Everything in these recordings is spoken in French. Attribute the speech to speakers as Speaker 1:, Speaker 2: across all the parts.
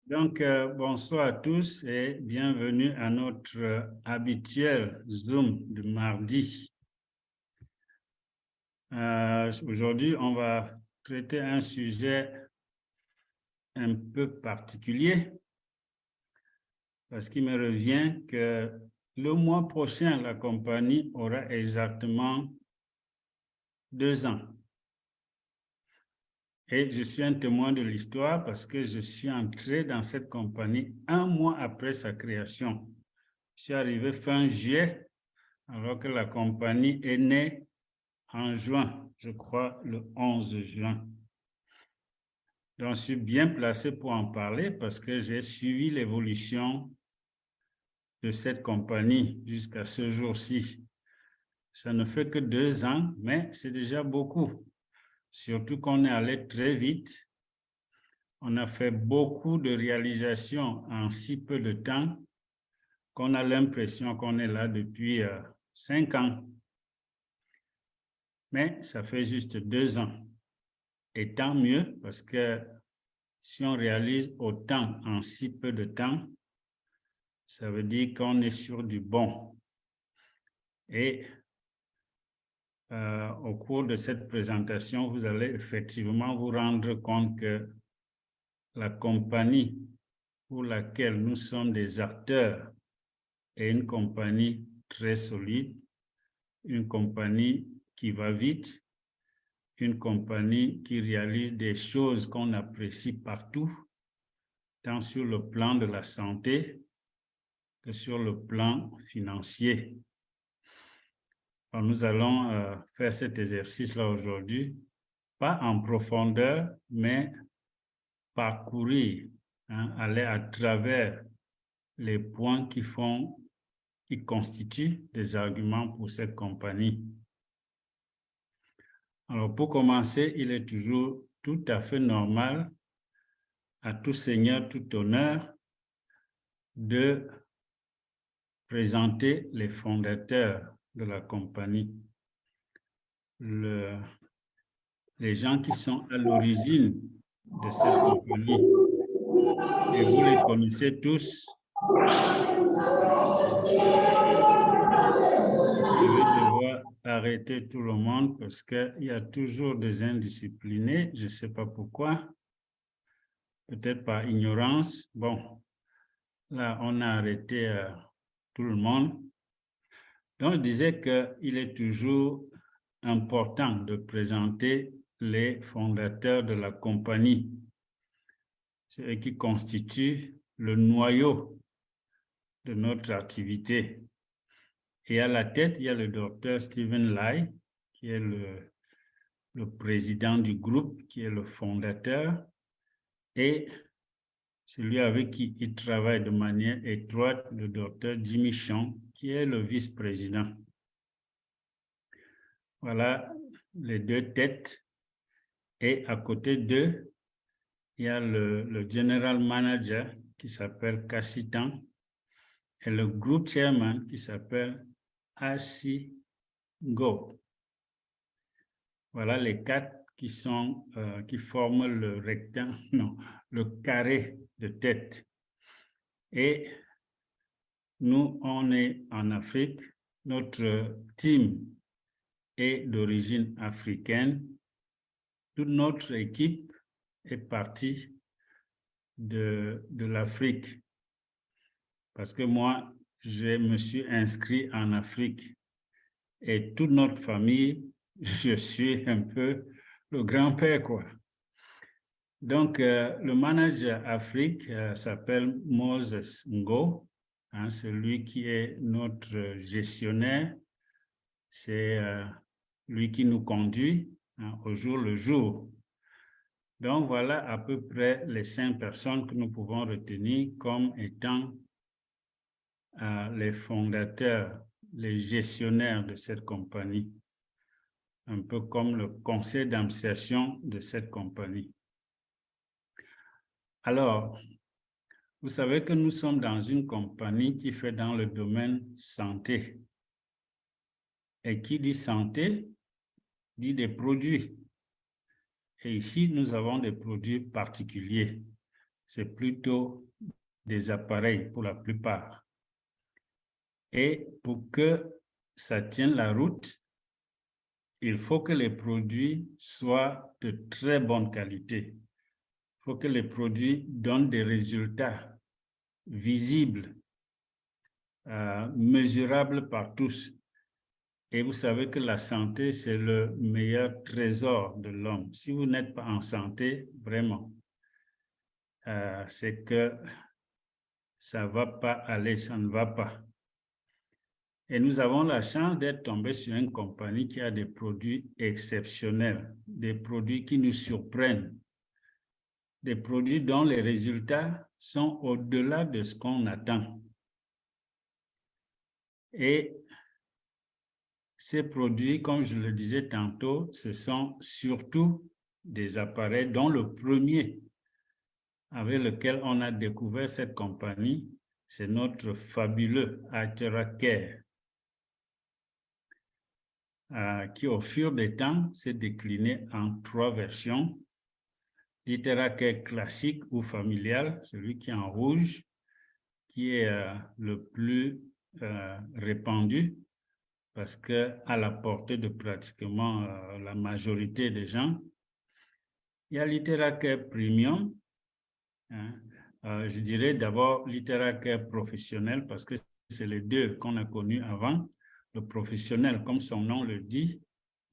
Speaker 1: Donc, bonsoir à tous et bienvenue à notre habituel Zoom de mardi. Aujourd'hui, on va traiter un sujet un peu particulier parce qu'il me revient que le mois prochain, la compagnie aura exactement 2 ans. Et je suis un témoin de l'histoire parce que je suis entré dans cette compagnie 1 mois après sa création. Je suis arrivé fin juillet, alors que la compagnie est née en juin, je crois le 11 juin. Donc, je suis bien placé pour en parler parce que j'ai suivi l'évolution de cette compagnie jusqu'à ce jour-ci. Ça ne fait que 2 ans, mais c'est déjà beaucoup. Surtout qu'on est allé très vite. On a fait beaucoup de réalisations en si peu de temps qu'on a l'impression qu'on est là depuis 5 ans. Mais ça fait juste 2 ans. Et tant mieux, parce que si on réalise autant en si peu de temps, ça veut dire qu'on est sur du bon. Et au cours de cette présentation, vous allez effectivement vous rendre compte que la compagnie pour laquelle nous sommes des acteurs est une compagnie très solide, une compagnie qui va vite, une compagnie qui réalise des choses qu'on apprécie partout, tant sur le plan de la santé que sur le plan financier. Alors, nous allons faire cet exercice-là aujourd'hui, pas en profondeur, mais parcourir, aller à travers les points qui constituent des arguments pour cette compagnie. Alors, pour commencer, il est toujours tout à fait normal, à tout seigneur, tout honneur, de présenter les fondateurs de la compagnie, les gens qui sont à l'origine de cette compagnie. Et vous les connaissez tous. Je vais devoir arrêter tout le monde parce qu'il y a toujours des indisciplinés. Je ne sais pas pourquoi. Peut-être par ignorance. Bon, là, on a arrêté tout le monde. Donc, je disais qu'il est toujours important de présenter les fondateurs de la compagnie. C'est eux qui constituent le noyau de notre activité. Et à la tête, il y a le docteur Stephen Lai, qui est le président du groupe, qui est le fondateur, et celui avec qui il travaille de manière étroite, le docteur Jimmy Chong, qui est le vice-président. Voilà les deux têtes. Et à côté d'eux, il y a le general manager qui s'appelle Cassie Tang et le group chairman qui s'appelle Asi Go. Voilà les 4 qui forment le rectangle, non, le carré de tête. Et nous, on est en Afrique. Notre team est d'origine africaine. Toute notre équipe est partie de l'Afrique. Parce que moi, je me suis inscrit en Afrique. Et toute notre famille, je suis un peu le grand-père, quoi. Donc, le manager Afrique s'appelle Moses Ngo, celui qui est notre gestionnaire. C'est lui qui nous conduit au jour le jour. Donc, voilà à peu près les 5 personnes que nous pouvons retenir comme étant les fondateurs, les gestionnaires de cette compagnie, un peu comme le conseil d'administration de cette compagnie. Alors, vous savez que nous sommes dans une compagnie qui fait dans le domaine santé. Et qui dit santé, dit des produits. Et ici, nous avons des produits particuliers. c'est plutôt des appareils pour la plupart. Et pour que ça tienne la route, il faut que les produits soient de très bonne qualité. Il faut que les produits donnent des résultats visibles, mesurables par tous. Et vous savez que la santé, c'est le meilleur trésor de l'homme. Si vous n'êtes pas en santé, vraiment, c'est que ça ne va pas aller, ça ne va pas. Et nous avons la chance d'être tombés sur une compagnie qui a des produits exceptionnels, des produits qui nous surprennent, des produits dont les résultats sont au-delà de ce qu'on attend. Et ces produits, comme je le disais tantôt, ce sont surtout des appareils dont le premier avec lequel on a découvert cette compagnie, c'est notre fabuleux IteraCare, qui au fur des temps s'est décliné en 3 versions. L'IteraCare classique ou familial, celui qui est en rouge, qui est le plus répandu parce qu'à la portée de pratiquement la majorité des gens. Il y a l'IteraCare Premium. Je dirais d'abord l'IteraCare professionnel parce que c'est les deux qu'on a connus avant. Le professionnel, comme son nom le dit,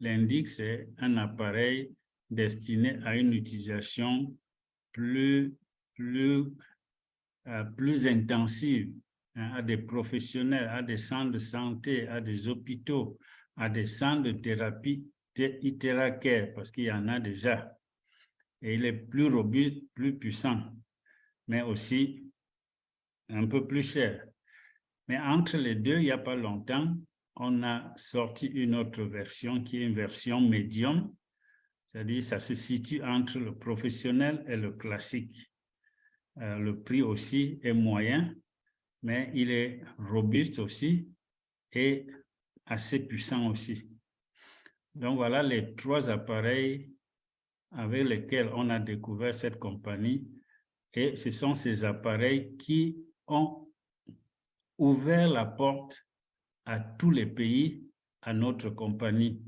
Speaker 1: l'indique, c'est un appareil destiné à une utilisation plus intensive, à des professionnels, à des centres de santé, à des hôpitaux, à des centres de thérapie IteraCare, parce qu'il y en a déjà. Et il est plus robuste, plus puissant, mais aussi un peu plus cher. Mais entre les deux, il n'y a pas longtemps, on a sorti une autre version qui est une version médium, c'est-à-dire ça se situe entre le professionnel et le classique. Le prix aussi est moyen, mais il est robuste aussi et assez puissant aussi. Donc voilà les 3 appareils avec lesquels on a découvert cette compagnie. Et ce sont ces appareils qui ont ouvert la porte à tous les pays, à notre compagnie,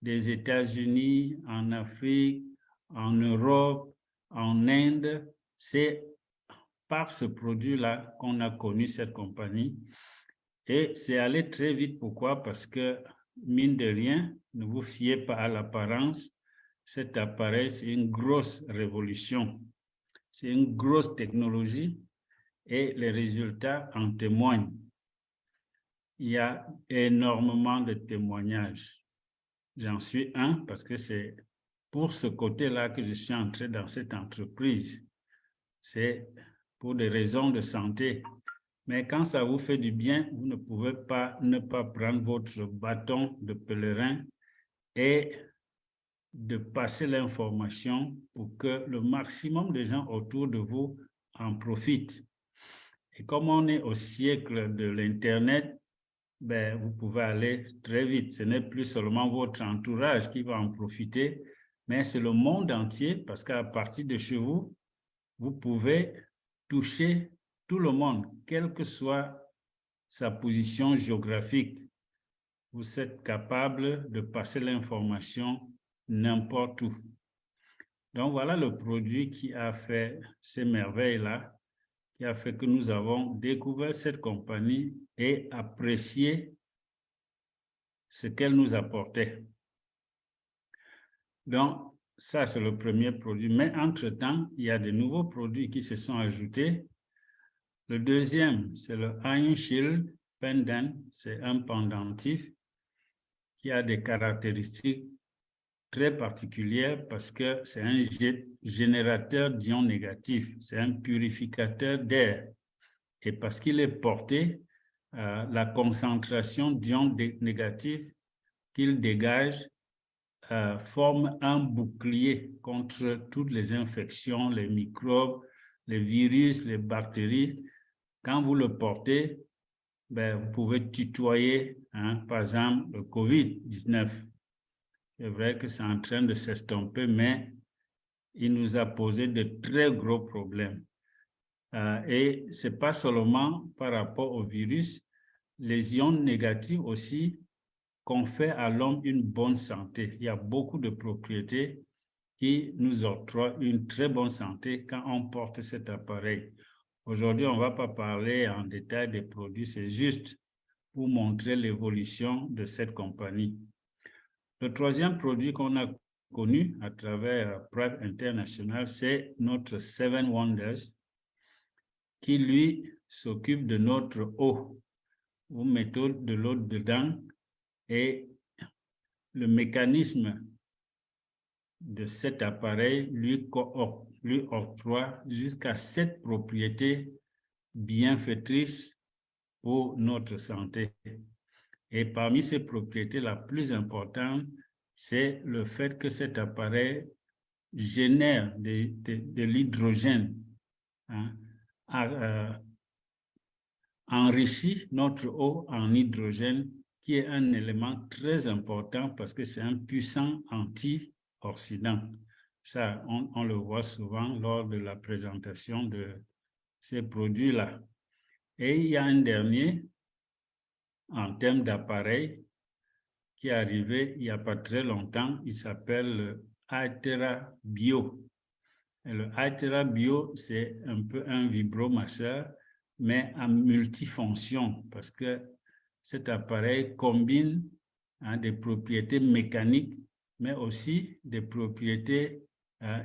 Speaker 1: des États-Unis, en Afrique, en Europe, en Inde. C'est par ce produit-là qu'on a connu cette compagnie. Et c'est allé très vite. Pourquoi? Parce que, mine de rien, ne vous fiez pas à l'apparence. Cet appareil, c'est une grosse révolution. C'est une grosse technologie et les résultats en témoignent. Il y a énormément de témoignages. J'en suis un parce que c'est pour ce côté-là que je suis entré dans cette entreprise. C'est pour des raisons de santé. Mais quand ça vous fait du bien, vous ne pouvez pas ne pas prendre votre bâton de pèlerin et de passer l'information pour que le maximum de gens autour de vous en profitent. Et comme on est au siècle de l'Internet, ben, vous pouvez aller très vite. Ce n'est plus seulement votre entourage qui va en profiter, mais c'est le monde entier parce qu'à partir de chez vous, vous pouvez toucher tout le monde, quelle que soit sa position géographique. Vous êtes capable de passer l'information n'importe où. Donc voilà le produit qui a fait ces merveilles-là, qui a fait que nous avons découvert cette compagnie et apprécié ce qu'elle nous apportait. Donc, ça, c'est le premier produit. Mais entre-temps, il y a de nouveaux produits qui se sont ajoutés. Le deuxième, c'est le Iron Shield Pendant. C'est un pendentif qui a des caractéristiques très particulière parce que c'est un générateur d'ions négatifs, c'est un purificateur d'air. Et parce qu'il est porté, la concentration d'ions négatifs qu'il dégage forme un bouclier contre toutes les infections, les microbes, les virus, les bactéries. Quand vous le portez, ben, vous pouvez tutoyer, par exemple, le COVID-19. C'est vrai que c'est en train de s'estomper, mais il nous a posé de très gros problèmes. Et ce n'est pas seulement par rapport au virus, les ions négatifs aussi confèrent à l'homme une bonne santé. Il y a beaucoup de propriétés qui nous octroient une très bonne santé quand on porte cet appareil. Aujourd'hui, on ne va pas parler en détail des produits, c'est juste pour montrer l'évolution de cette compagnie. Le troisième produit qu'on a connu à travers Prime International, c'est notre Seven Wonders, qui lui s'occupe de notre eau. Vous mettez de l'eau dedans et le mécanisme de cet appareil lui octroie jusqu'à 7 propriétés bienfaitrices pour notre santé. Et parmi ces propriétés, la plus importante, c'est le fait que cet appareil génère de l'hydrogène, hein, enrichit notre eau en hydrogène, qui est un élément très important parce que c'est un puissant antioxydant. Ça, on le voit souvent lors de la présentation de ces produits-là. Et il y a un dernier, en termes d'appareil, qui est arrivé il n'y a pas très longtemps, il s'appelle le Hytera Bio. Et le Hytera Bio, c'est un peu un vibromasseur, mais à multifonction, parce que cet appareil combine des propriétés mécaniques, mais aussi des propriétés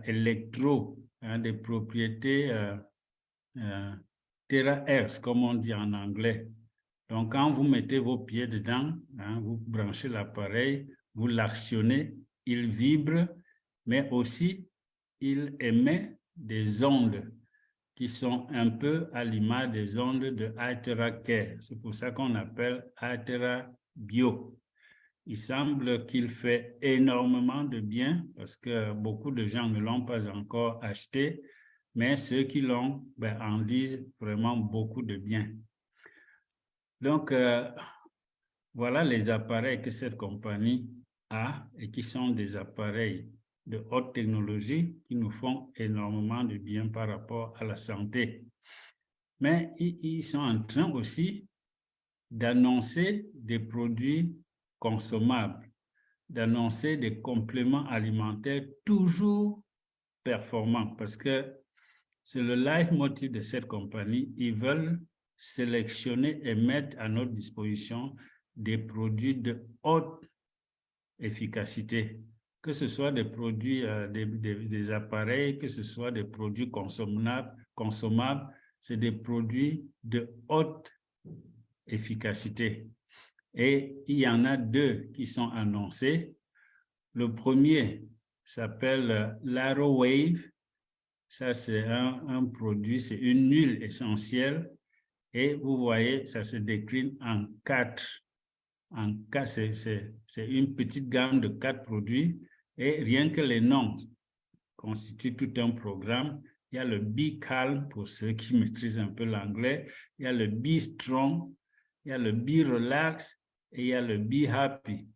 Speaker 1: électro, des propriétés terahertz, comme on dit en anglais. Donc, quand vous mettez vos pieds dedans, vous branchez l'appareil, vous l'actionnez, il vibre, mais aussi il émet des ondes qui sont un peu à l'image des ondes de Hytera Care. C'est pour ça qu'on appelle Hytera Bio. Il semble qu'il fait énormément de bien parce que beaucoup de gens ne l'ont pas encore acheté, mais ceux qui l'ont en disent vraiment beaucoup de bien. Donc, voilà les appareils que cette compagnie a et qui sont des appareils de haute technologie qui nous font énormément de bien par rapport à la santé. Mais ils sont en train aussi d'annoncer des produits consommables, d'annoncer des compléments alimentaires toujours performants parce que c'est le leitmotiv de cette compagnie. Ils veulent sélectionner et mettre à notre disposition des produits de haute efficacité, que ce soit des produits, des appareils, que ce soit des produits consommables, c'est des produits de haute efficacité. Et il y en a 2 qui sont annoncés. Le premier s'appelle l'AeroWave. Ça, c'est un produit, c'est une huile essentielle. Et vous voyez, ça se décline en 4. C'est une petite gamme de 4 produits. Et rien que les noms constituent tout un programme. Il y a le Be Calm pour ceux qui maîtrisent un peu l'anglais. Il y a le Be Strong. Il y a le Be Relax. Et il y a le Be Happy.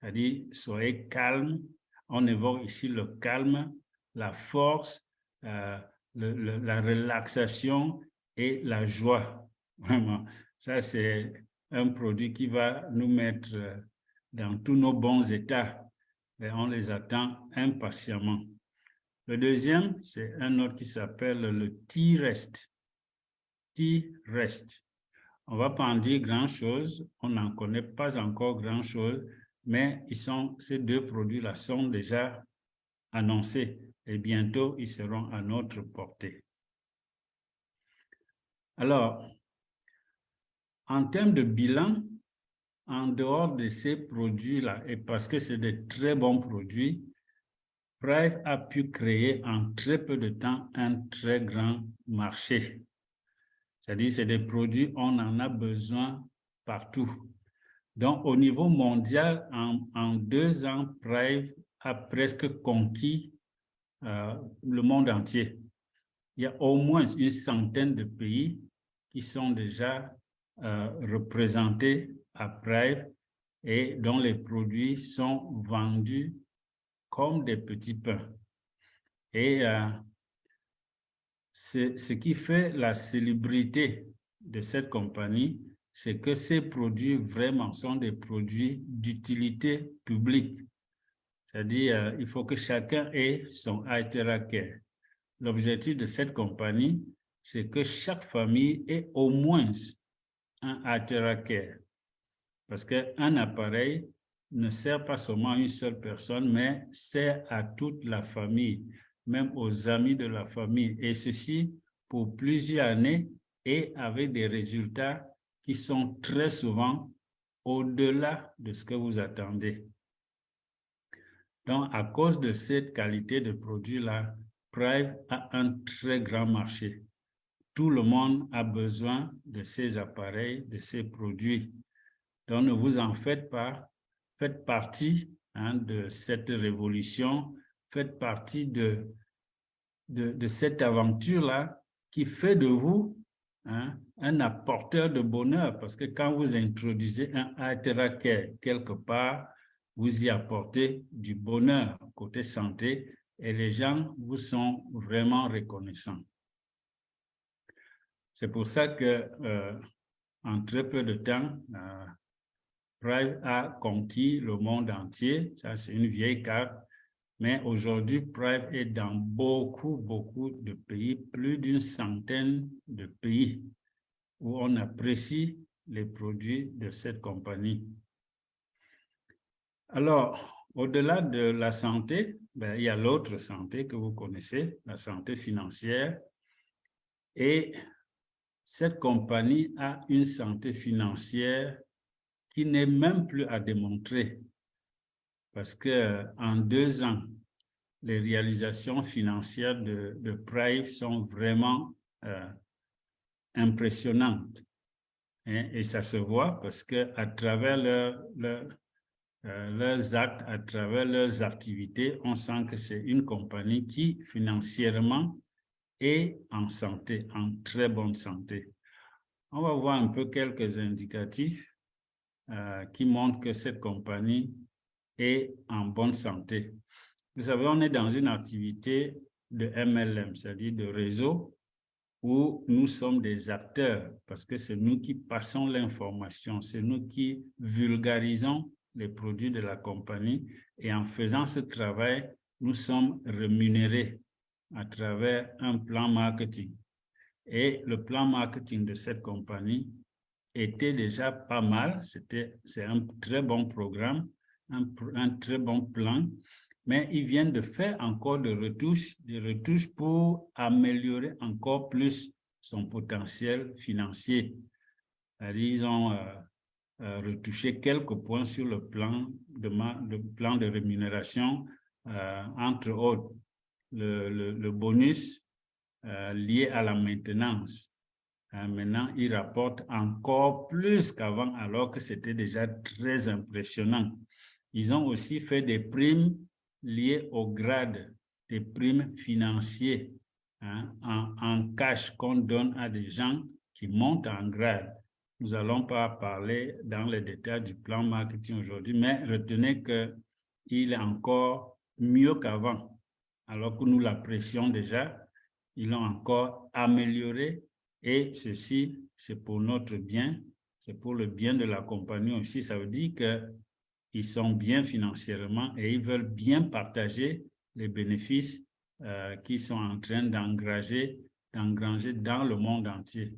Speaker 1: C'est-à-dire, soyez calme. On évoque ici le calme, la force, la relaxation et la joie. Vraiment, ça c'est un produit qui va nous mettre dans tous nos bons états. Et on les attend impatiemment. Le deuxième, c'est un autre qui s'appelle le T-Rest. T-Rest. On ne va pas en dire grand-chose, on n'en connaît pas encore grand-chose, mais ces 2 produits-là sont déjà annoncés et bientôt ils seront à notre portée. Alors, en termes de bilan, en dehors de ces produits-là, et parce que c'est de très bons produits, Prime a pu créer en très peu de temps un très grand marché. C'est-à-dire, c'est des produits, on en a besoin partout. Donc, au niveau mondial, en 2 ans, Prime a presque conquis le monde entier. Il y a au moins une centaine de pays qui sont déjà représentés à Prime et dont les produits sont vendus comme des petits pains. Et ce qui fait la célébrité de cette compagnie, c'est que ces produits vraiment sont des produits d'utilité publique. C'est-à-dire, il faut que chacun ait son Aitera Care. L'objectif de cette compagnie, c'est que chaque famille ait au moins un Aitera Care. Parce qu'un appareil ne sert pas seulement à une seule personne, mais sert à toute la famille, même aux amis de la famille. Et ceci pour plusieurs années et avec des résultats qui sont très souvent au-delà de ce que vous attendez. Donc, à cause de cette qualité de produit-là, Prive a un très grand marché. Tout le monde a besoin de ces appareils, de ces produits. Donc, ne vous en faites pas. Faites partie de cette révolution. Faites partie de cette aventure-là qui fait de vous un apporteur de bonheur. Parce que quand vous introduisez un Aitera Care quelque part, vous y apportez du bonheur côté santé et les gens vous sont vraiment reconnaissants. C'est pour ça que en très peu de temps, Prive a conquis le monde entier. Ça, c'est une vieille carte. Mais aujourd'hui, Prive est dans beaucoup de pays, plus d'une centaine de pays où on apprécie les produits de cette compagnie. Alors, au-delà de la santé, il y a l'autre santé que vous connaissez, la santé financière. Et cette compagnie a une santé financière qui n'est même plus à démontrer. Parce qu'en 2 ans, les réalisations financières de Prive sont vraiment impressionnantes. Et ça se voit parce qu'à travers leurs actes, à travers leurs activités, on sent que c'est une compagnie qui, financièrement, est en santé, en très bonne santé. On va voir un peu quelques indicatifs qui montrent que cette compagnie est en bonne santé. Vous savez, on est dans une activité de MLM, c'est-à-dire de réseau, où nous sommes des acteurs, parce que c'est nous qui passons l'information, c'est nous qui vulgarisons les produits de la compagnie, et en faisant ce travail, nous sommes rémunérés à travers un plan marketing. Et le plan marketing de cette compagnie était déjà pas mal, c'est un très bon programme, un très bon plan, mais ils viennent de faire encore des retouches pour améliorer encore plus son potentiel financier. Ils ont retouché quelques points sur le plan de rémunération, entre autres le bonus lié à la maintenance. Maintenant, ils rapportent encore plus qu'avant, alors que c'était déjà très impressionnant. Ils ont aussi fait des primes liées au grade, des primes financières en cash qu'on donne à des gens qui montent en grade. Nous n'allons pas parler dans les détails du plan marketing aujourd'hui, mais retenez qu'il est encore mieux qu'avant, alors que nous l'apprécions déjà. Ils l'ont encore amélioré. Et ceci, c'est pour notre bien, c'est pour le bien de la compagnie aussi. Ça veut dire qu'ils sont bien financièrement et ils veulent bien partager les bénéfices qu'ils sont en train d'engranger dans le monde entier.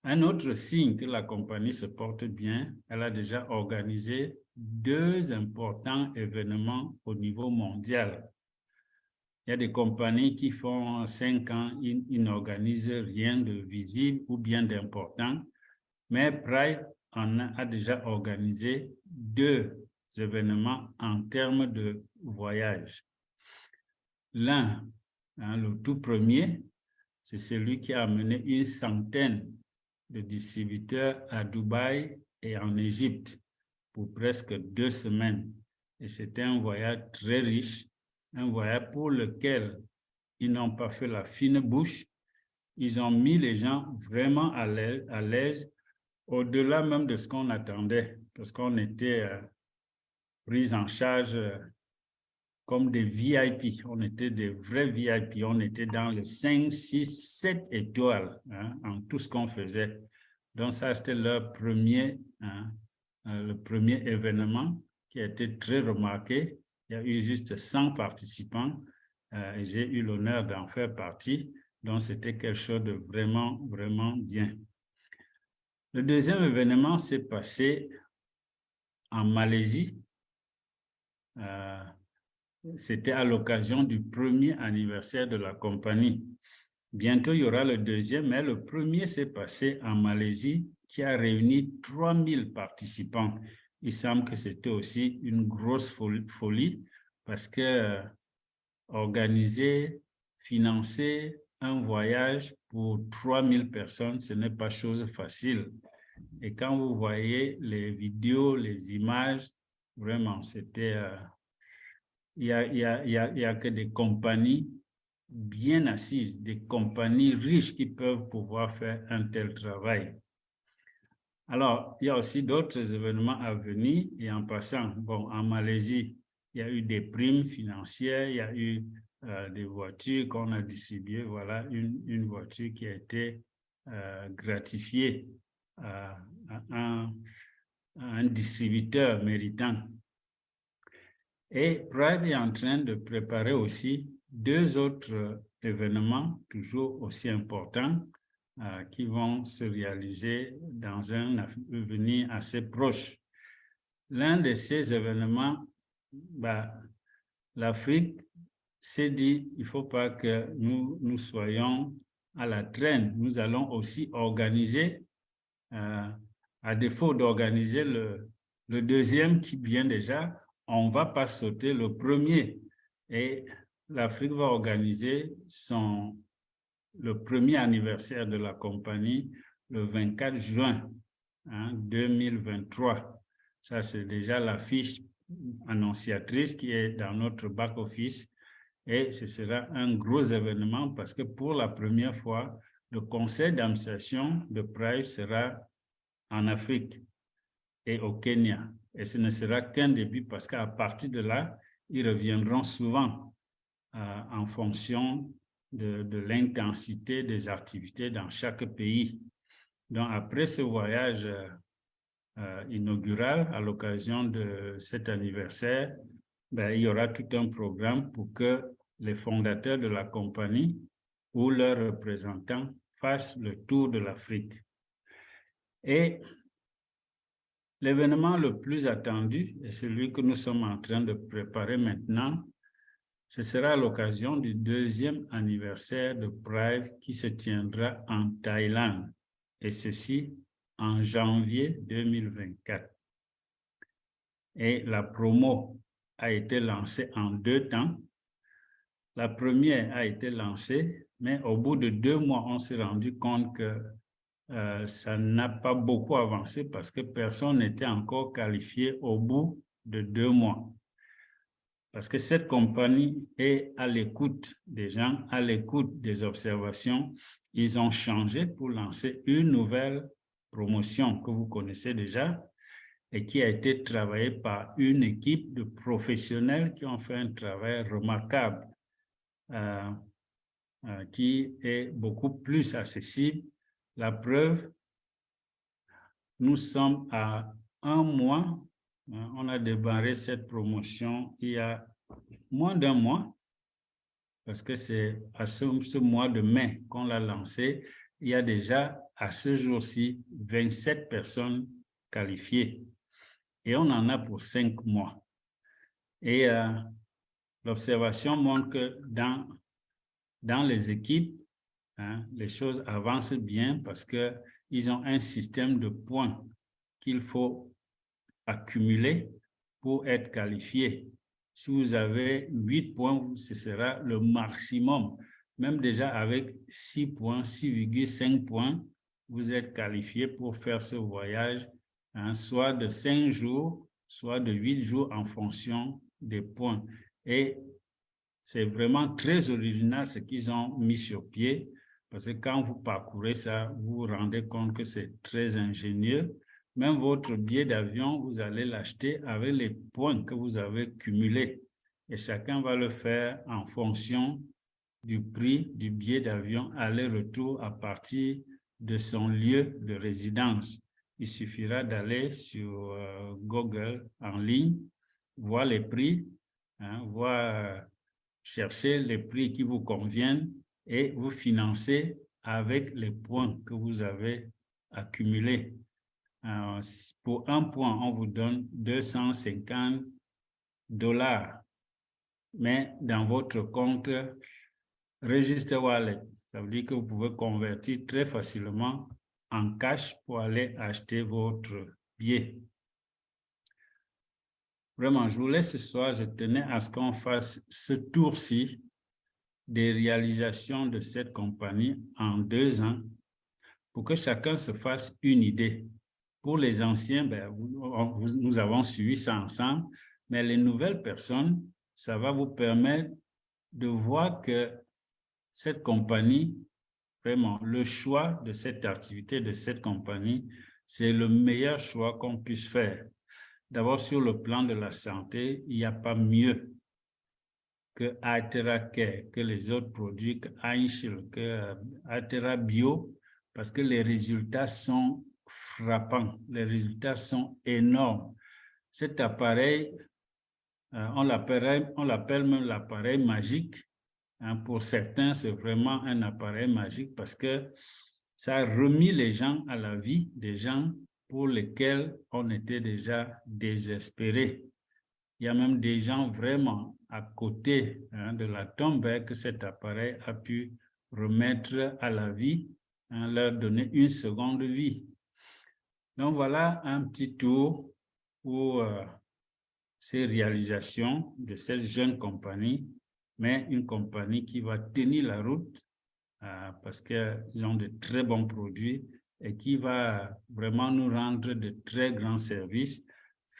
Speaker 1: Un autre signe que la compagnie se porte bien, elle a déjà organisé 2 importants événements au niveau mondial. Il y a des compagnies qui font 5 ans, ils n'organisent rien de visible ou bien d'important, mais Prive en a déjà organisé 2 événements en termes de voyage. L'un, le tout premier, c'est celui qui a amené une centaine de distributeurs à Dubaï et en Égypte pour presque 2 semaines. Et c'était un voyage très riche, un voyage pour lequel ils n'ont pas fait la fine bouche. Ils ont mis les gens vraiment à l'aise, au-delà même de ce qu'on attendait, parce qu'on était pris en charge comme des VIP. On était des vrais VIP. On était dans les 5, 6, 7 étoiles hein, en tout ce qu'on faisait. Donc, ça, c'était leur premier, hein, le premier événement qui a été très remarqué. Il y a eu juste 100 participants et j'ai eu l'honneur d'en faire partie. Donc, c'était quelque chose de vraiment, vraiment bien. Le deuxième événement s'est passé en Malaisie. C'était à l'occasion du premier anniversaire de la compagnie. Bientôt, il y aura le deuxième, mais le premier s'est passé en Malaisie qui a réuni 3000 participants. Il semble que c'était aussi une grosse folie parce que organiser, financer un voyage pour 3000 personnes, ce n'est pas chose facile. Et quand vous voyez les vidéos, les images, vraiment, c'était... il y a que des compagnies bien assises, des compagnies riches qui peuvent pouvoir faire un tel travail. Alors, il y a aussi d'autres événements à venir et en passant, bon, en Malaisie, il y a eu des primes financières, il y a eu des voitures qu'on a distribuées, voilà, une voiture qui a été gratifiée à un distributeur méritant. Et Pride est en train de préparer aussi 2 autres événements toujours aussi importants qui vont se réaliser dans un avenir assez proche. L'un de ces événements, l'Afrique s'est dit, il ne faut pas que nous soyons à la traîne. Nous allons aussi organiser, à défaut d'organiser le deuxième qui vient déjà, on ne va pas sauter le premier. Et l'Afrique va organiser le premier anniversaire de la compagnie le 24 juin 2023. Ça, c'est déjà la fiche annonciatrice qui est dans notre back-office. Et ce sera un gros événement parce que pour la première fois, le conseil d'administration de Pride sera en Afrique et au Kenya. Et ce ne sera qu'un début parce qu'à partir de là, ils reviendront souvent en fonction de l'intensité des activités dans chaque pays. Donc, après ce voyage inaugural, à l'occasion de cet anniversaire, il y aura tout un programme pour que les fondateurs de la compagnie ou leurs représentants fassent le tour de l'Afrique. Et l'événement le plus attendu, et celui que nous sommes en train de préparer maintenant, ce sera à l'occasion du 2e anniversaire de Pride qui se tiendra en Thaïlande, et ceci en janvier 2024. Et la promo a été lancée en 2 temps. La première a été lancée, mais au bout de 2 mois, on s'est rendu compte que ça n'a pas beaucoup avancé parce que personne n'était encore qualifié au bout de 2 mois. Parce que cette compagnie est à l'écoute des gens, à l'écoute des observations. Ils ont changé pour lancer une nouvelle promotion que vous connaissez déjà et qui a été travaillée par une équipe de professionnels qui ont fait un travail remarquable, qui est beaucoup plus accessible. La preuve, nous sommes à 1 mois. On a démarré cette promotion il y a moins d'1 mois, parce que c'est à ce mois de mai qu'on l'a lancé. Il y a déjà, à ce jour-ci, 27 personnes qualifiées. Et on en a pour 5 mois. Et l'observation montre que dans les équipes, les choses avancent bien parce qu'ils ont un système de points qu'il faut accumuler pour être qualifié. Si vous avez 8 points, ce sera le maximum. Même déjà avec 6 points, 6,5 points, vous êtes qualifié pour faire ce voyage, soit de 5 jours, soit de 8 jours en fonction des points. Et c'est vraiment très original ce qu'ils ont mis sur pied, parce que quand vous parcourez ça, vous vous rendez compte que c'est très ingénieux. Même votre billet d'avion, vous allez l'acheter avec les points que vous avez cumulés. et chacun va le faire en fonction du prix du billet d'avion aller-retour à partir de son lieu de résidence. Il suffira d'aller sur Google en ligne, voir les prix, chercher les prix qui vous conviennent et vous financer avec les points que vous avez accumulés. Pour un point, on vous donne $250, mais dans votre compte Register Wallet, ça veut dire que vous pouvez convertir très facilement en cash pour aller acheter votre billet. Vraiment, je voulais ce soir, je tenais à ce qu'on fasse ce tour-ci des réalisations de cette compagnie en 2 ans pour que chacun se fasse une idée. Pour les anciens, nous avons suivi ça ensemble, mais les nouvelles personnes, ça va vous permettre de voir que cette compagnie, vraiment, le choix de cette activité, de cette compagnie, c'est le meilleur choix qu'on puisse faire. D'abord, sur le plan de la santé, il n'y a pas mieux que Altera Care, que les autres produits, que Einstein, que Altera Bio, parce que les résultats sont frappants, les résultats sont énormes. Cet appareil, on l'appelle même l'appareil magique. Pour certains, c'est vraiment un appareil magique parce que ça a remis les gens à la vie, des gens pour lesquels on était déjà désespérés. Il y a même des gens vraiment à côté de la tombe que cet appareil a pu remettre à la vie, leur donner une seconde vie. Donc voilà un petit tour pour ces réalisations de cette jeune compagnie, mais une compagnie qui va tenir la route parce qu'ils ont de très bons produits et qui va vraiment nous rendre de très grands services.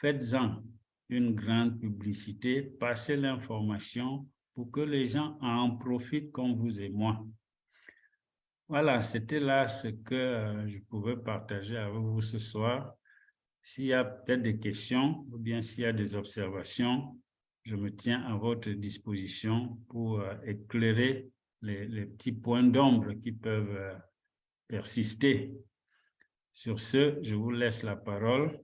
Speaker 1: Faites-en une grande publicité, passez l'information pour que les gens en profitent comme vous et moi. Voilà, c'était là ce que je pouvais partager avec vous ce soir. S'il y a peut-être des questions ou bien s'il y a des observations, je me tiens à votre disposition pour éclairer les petits points d'ombre qui peuvent persister. Sur ce, je vous laisse la parole.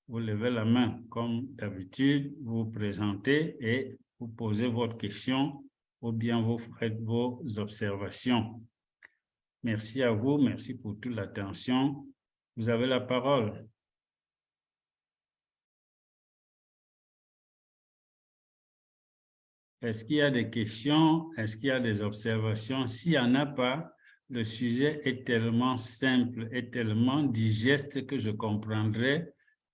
Speaker 1: Vous levez la main comme d'habitude, vous vous présentez et vous posez votre question ou bien vous faites vos observations. Merci à vous, merci pour toute l'attention. Vous avez la parole. Est-ce qu'il y a des questions? Est-ce qu'il y a des observations? S'il n'y en a pas, le sujet est tellement simple et tellement digeste que je comprendrai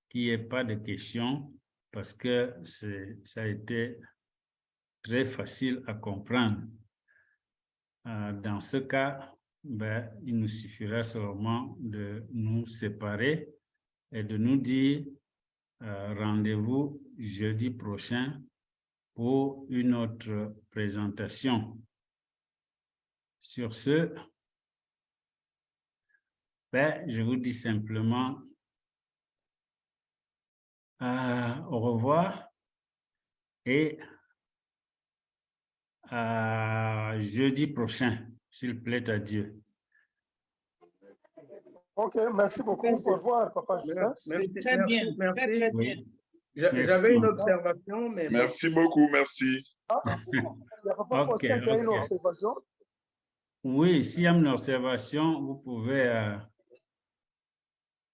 Speaker 1: qu'il n'y ait pas de questions parce que ça a été très facile à comprendre. Dans ce cas, il nous suffira seulement de nous séparer et de nous dire rendez-vous jeudi prochain pour une autre présentation. Sur ce, je vous dis simplement au revoir et à jeudi prochain, s'il plaît à Dieu.
Speaker 2: Ok, merci beaucoup. Au revoir, papa.
Speaker 3: C'est très bien.
Speaker 4: Merci.
Speaker 3: Très, très bien.
Speaker 1: Oui.
Speaker 4: J'avais une observation, mais...
Speaker 5: Merci beaucoup, merci.
Speaker 2: Il n'y a pas
Speaker 1: Ok,
Speaker 2: qu'il y a une
Speaker 1: ok.
Speaker 2: observation.
Speaker 1: Oui, s'il y a une observation, vous pouvez